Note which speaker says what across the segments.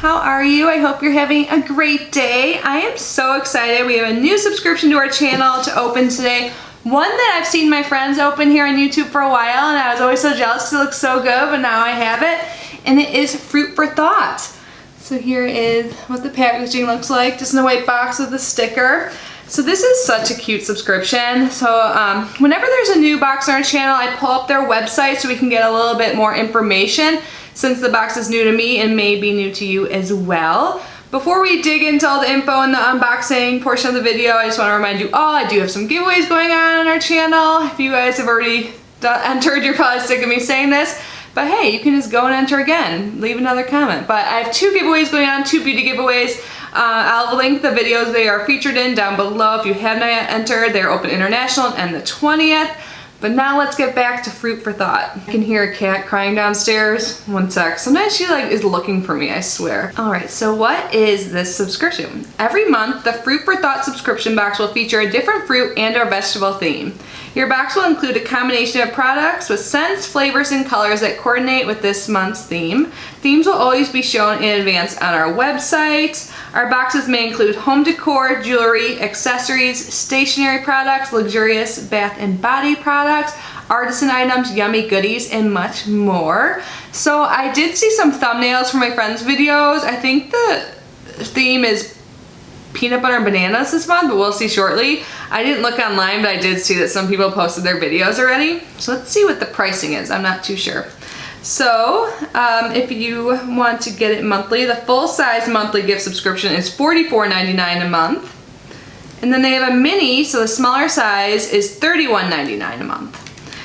Speaker 1: how are you? I hope you're having a great day. I am so excited. We have a new subscription to our channel to open today. One that I've seen my friends open here on YouTube for a while, and I was always so jealous because it looks so good, but now I have it. And it is Fruit for Thought. So here is what the packaging looks like, just in a white box with a sticker. So this is such a cute subscription. So whenever there's a new box on our channel, I pull up their website so we can get a little bit more information, since the box is new to me and may be new to you as well. Before we dig into all the info in the unboxing portion of the video, I just want to remind you all, I do have some giveaways going on our channel. If you guys have already entered, you're probably sick of me saying this. But hey, you can just go and enter again, leave another comment. But I have two giveaways going on, two beauty giveaways. I'll link the videos they are featured in down below if you have not yet entered. They're open international and the 20th. But now let's get back to Fruit for Thought. I can hear a cat crying downstairs. One sec. Sometimes she is looking for me, I swear. Alright, so what is this subscription? Every month, the Fruit for Thought subscription box will feature a different fruit and or vegetable theme. Your box will include a combination of products with scents, flavors, and colors that coordinate with this month's theme. Themes will always be shown in advance on our website. Our boxes may include home decor, jewelry, accessories, stationery products, luxurious bath and body products, artisan items, yummy goodies, and much more. So I did see some thumbnails from my friends' videos. I think the theme is peanut butter and bananas this month, but we'll see shortly. I didn't look online, but I did see that some people posted their videos already. So let's see what the pricing is. I'm not too sure. So if you want to get it monthly, the full-size monthly gift subscription is $44.99 a month. And then they have a mini, so the smaller size is $31.99 a month.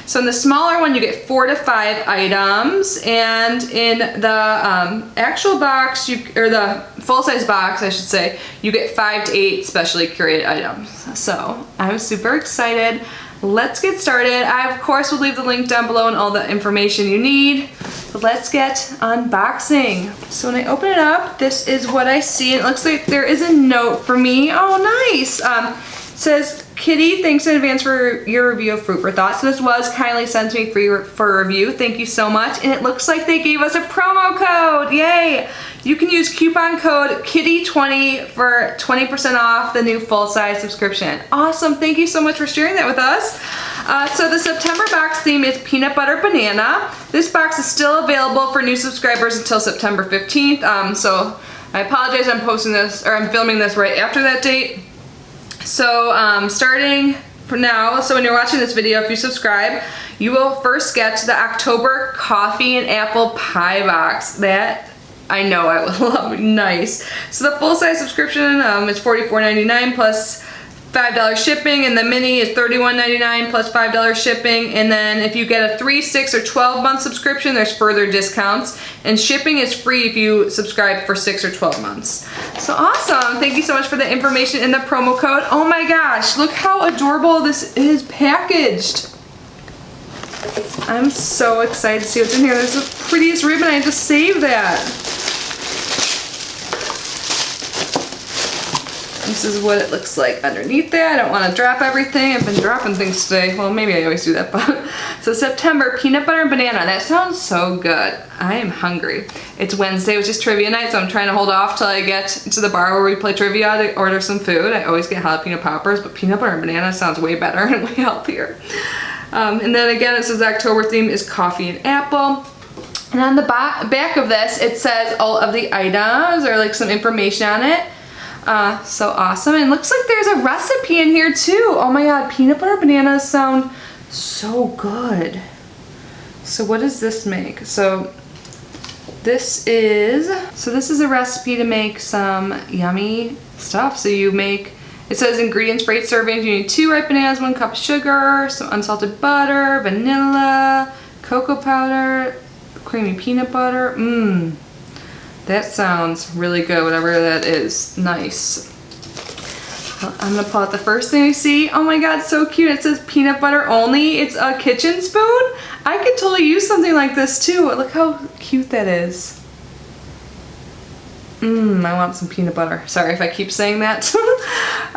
Speaker 1: So in the smaller one, you get 4 to 5 items, and in the actual box, or the full-size box, I should say, you get 5 to 8 specially curated items. So I'm super excited. Let's get started. I, of course, will leave the link down below and all the information you need. But let's get unboxing. So when I open it up, this is what I see. It looks like there is a note for me. Oh, nice. It says, Kitty, thanks in advance for your review of Fruit for Thought. So this was kindly sent to me for a review. Thank you so much. And it looks like they gave us a promo code. Yay! You can use coupon code KITTY20 for 20% off the new full-size subscription. Awesome. Thank you so much for sharing that with us. So the September box theme is peanut butter banana. This box is still available for new subscribers until September 15th. So I apologize, I'm posting this, or I'm filming this right after that date. So starting from now, so when you're watching this video, if you subscribe, you will first get the October coffee and apple pie box. That I know I will love. Nice. So the full-size subscription is $44.99 plus $5 shipping, and the mini is $31.99 plus $5 shipping. And then if you get a 3, 6, or 12-month subscription, there's further discounts. And shipping is free if you subscribe for 6 or 12 months. So awesome. Thank you so much for the information and the promo code. Oh my gosh, look how adorable this is packaged. I'm so excited to see what's in here. There's the prettiest ribbon. I just saved that. This is what it looks like underneath there. I don't want to drop everything. I've been dropping things today. Well, maybe I always do that, but. So September, peanut butter and banana. That sounds so good. I am hungry. It's Wednesday, which is trivia night, so I'm trying to hold off till I get to the bar where we play trivia to order some food. I always get jalapeno poppers, but peanut butter and banana sounds way better and way healthier. And then again, it says the October theme is coffee and apple. And on the back of this, it says all of the items, or like some information on it. So awesome. And it looks like there's a recipe in here too. Oh my god, peanut butter bananas sound so good. So what does this make? So this is a recipe to make some yummy stuff. So you make, it says ingredients for 8 servings. You need 2 ripe bananas, 1 cup of sugar, some unsalted butter, vanilla, cocoa powder, creamy peanut butter. That sounds really good, whatever that is. Nice. I'm gonna pull out the first thing I see. Oh my god, so cute. It says peanut butter only. It's a kitchen spoon. I could totally use something like this too. Look how cute that is. I want some peanut butter. Sorry if I keep saying that.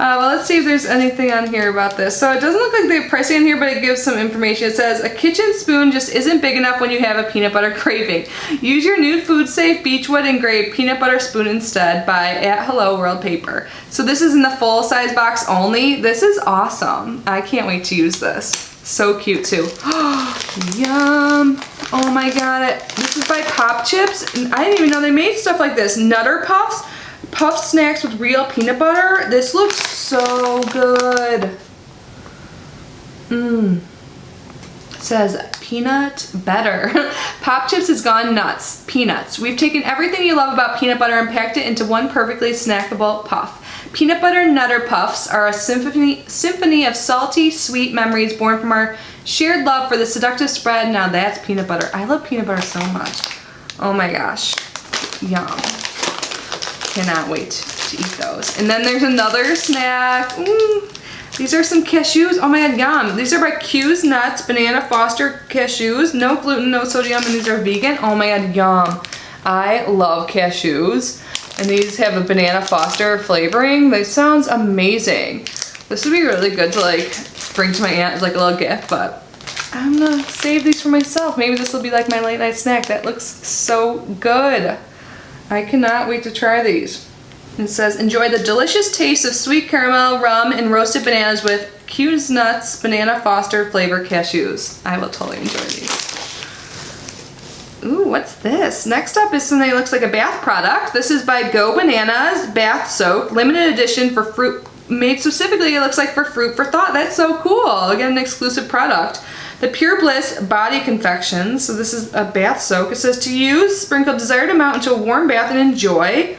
Speaker 1: Well, let's see if there's anything on here about this. So it doesn't look like they have pricing on here, but it gives some information. It says, a kitchen spoon just isn't big enough when you have a peanut butter craving. Use your new food safe Beechwood engraved peanut butter spoon instead by @Hello World Paper. So this is in the full size box only. This is awesome. I can't wait to use this. So cute too. Yum. Oh my god. This is by Pop Chips. I didn't even know they made stuff like this. Nutter Puffs. Puff snacks with real peanut butter. This looks so good. It says peanut better. Pop Chips has gone nuts. Peanuts. We've taken everything you love about peanut butter and packed it into one perfectly snackable puff. Peanut butter Nutter Puffs are a symphony of salty, sweet memories born from our shared love for the seductive spread. Now that's peanut butter. I love peanut butter so much. Oh my gosh. Yum. Cannot wait to eat those. And then there's another snack. These are some cashews. Oh my god, yum. These are by Q's Nuts Banana Foster Cashews. No gluten, no sodium, and these are vegan. Oh my god, yum. I love cashews. And these have a Banana Foster flavoring. That sounds amazing. This would be really good to like bring to my aunt as like a little gift, but I'm gonna save these for myself. Maybe this will be like my late night snack. That looks so good. I cannot wait to try these. It says, enjoy the delicious taste of sweet caramel, rum, and roasted bananas with Q's Nuts Banana Foster flavor cashews. I will totally enjoy these. Ooh, what's this? Next up is something that looks like a bath product. This is by Go Bananas Bath Soak, limited edition for fruit, made specifically, it looks like for fruit for thought. That's so cool. Again, an exclusive product. The Pure Bliss Body Confection. So this is a bath soak. It says to use, sprinkle desired amount into a warm bath and enjoy.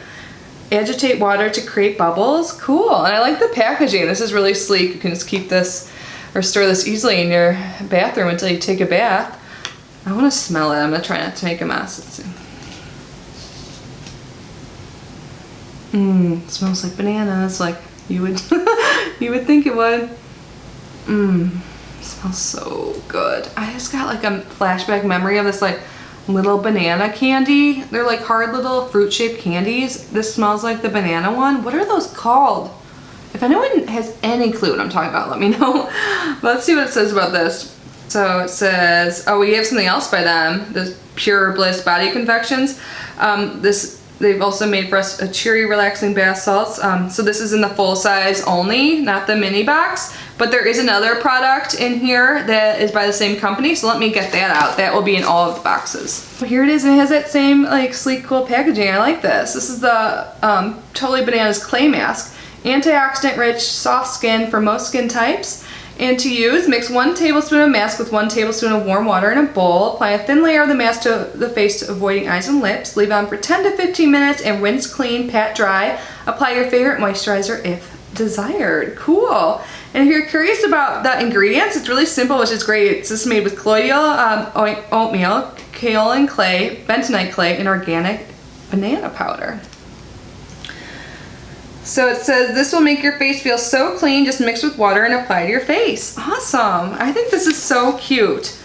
Speaker 1: Agitate water to create bubbles. Cool. And I like the packaging. This is really sleek. You can just keep this or store this easily in your bathroom until you take a bath. I want to smell it. I'm going to try not to make a mess. Let's see. It smells like bananas, like you would you would think it would. It smells so good. I just got like a flashback memory of this like little banana candy. They're like hard little fruit-shaped candies. This smells like the banana one. What are those called? If anyone has any clue what I'm talking about, let me know. But let's see what it says about this. So it says, oh, we have something else by them. The Pure Bliss Body Confections. They've also made for us a cheery, relaxing bath salts. So this is in the full size only, not the mini box. But there is another product in here that is by the same company, so let me get that out. That will be in all of the boxes. Well, here it is, and it has that same like sleek, cool packaging. I like this. This is the Totally Bananas Clay Mask. Antioxidant-rich, soft skin for most skin types. And to use, mix 1 tablespoon of mask with 1 tablespoon of warm water in a bowl. Apply a thin layer of the mask to the face to avoiding eyes and lips. Leave on for 10 to 15 minutes and rinse clean, pat dry. Apply your favorite moisturizer if desired. Cool. And if you're curious about the ingredients, it's really simple, which is great. It's just made with colloidal oatmeal, kaolin clay, bentonite clay, and organic banana powder. So it says, this will make your face feel so clean, just mix with water and apply to your face. Awesome. I think this is so cute.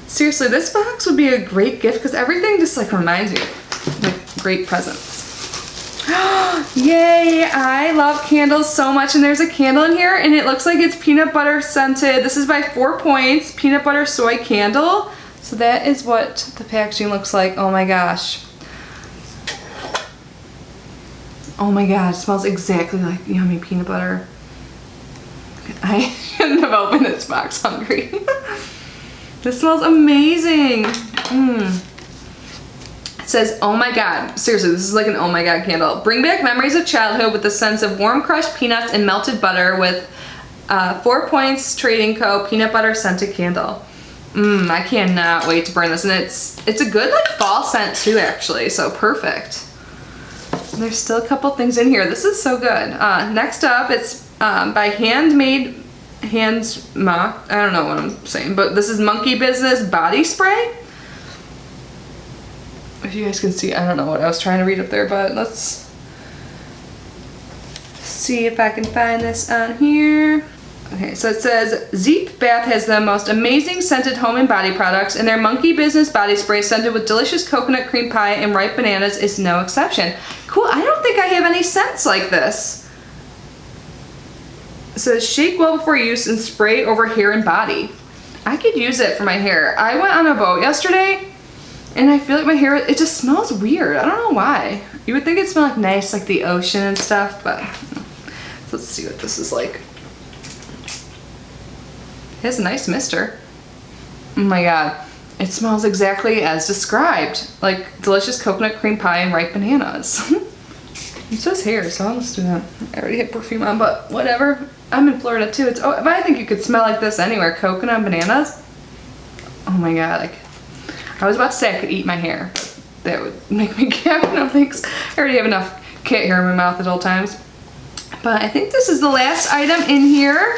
Speaker 1: Seriously, this box would be a great gift because everything just like reminds you of like great presents. Yay, I love candles so much, and there's a candle in here and it looks like it's peanut butter scented. This is by 4 Points, peanut butter soy candle. So that is what the packaging looks like. Oh my gosh. Oh my god, it smells exactly like yummy peanut butter. I shouldn't have opened this box hungry. This smells amazing. It says, oh my god. Seriously, this is like an oh my god candle. Bring back memories of childhood with the sense of warm crushed peanuts and melted butter with 4 Points Trading Co. peanut butter scented candle. I cannot wait to burn this. And it's a good like fall scent too actually, so perfect. There's still a couple things in here. This is so good. Next up, it's by Handmade Handsma. I don't know what I'm saying, but this is Monkey Business Body Spray. If you guys can see, I don't know what I was trying to read up there, but let's see if I can find this on here. Okay, so it says, Zeep Bath has the most amazing scented home and body products, and their Monkey Business Body Spray scented with delicious coconut cream pie and ripe bananas is no exception. Cool, I don't think I have any scents like this. It says shake well before use and spray over hair and body. I could use it for my hair. I went on a boat yesterday and I feel like my hair, it just smells weird. I don't know why. You would think it'd smell like nice, like the ocean and stuff, but let's see what this is like. It has a nice mister. Oh my god. It smells exactly as described. Like delicious coconut cream pie and ripe bananas. It says hair, so I'll just do that. I already had perfume on, but whatever. I'm in Florida too. It's, but I think you could smell like this anywhere. Coconut and bananas. Oh my god. Like, I was about to say I could eat my hair. But that would make me gag. No thanks. I already have enough cat hair in my mouth at all times. But I think this is the last item in here.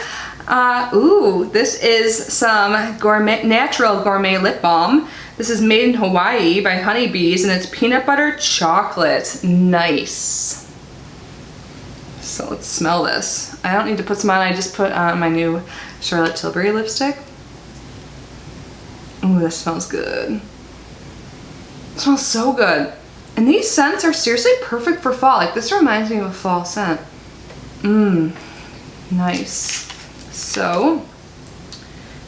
Speaker 1: Ooh, this is some natural gourmet lip balm. This is made in Hawaii by honeybees and it's peanut butter chocolate. Nice. So let's smell this. I don't need to put some on, I just put on my new Charlotte Tilbury lipstick. Ooh, this smells good. It smells so good. And these scents are seriously perfect for fall. Like this reminds me of a fall scent. Mmm, nice. So,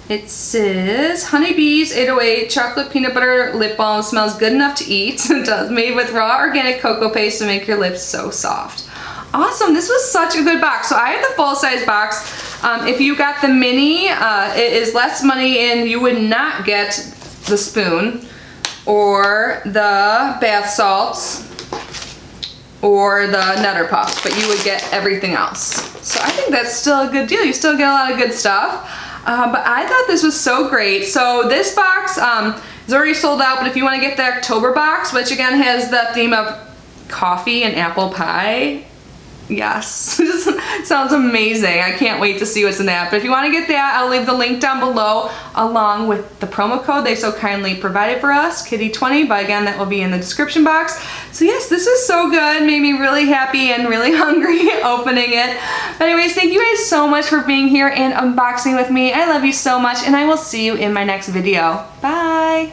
Speaker 1: it says, Honeybees 808 Chocolate Peanut Butter Lip Balm smells good enough to eat. It does. Made with raw organic cocoa paste to make your lips so soft. Awesome. This was such a good box. So I have the full size box. If you got the mini, it is less money and you would not get the spoon or the bath salts or the Nutter Puffs, but you would get everything else. So I think that's still a good deal. You still get a lot of good stuff. But I thought this was so great. So this box is already sold out, but if you want to get the October box, which again has the theme of coffee and apple pie, yes, sounds amazing. I can't wait to see what's in that. But if you want to get that, I'll leave the link down below along with the promo code they so kindly provided for us, Kitty20, but again, that will be in the description box. So yes, this is so good. Made me really happy and really hungry opening it. But anyways, thank you guys so much for being here and unboxing with me. I love you so much and I will see you in my next video. Bye!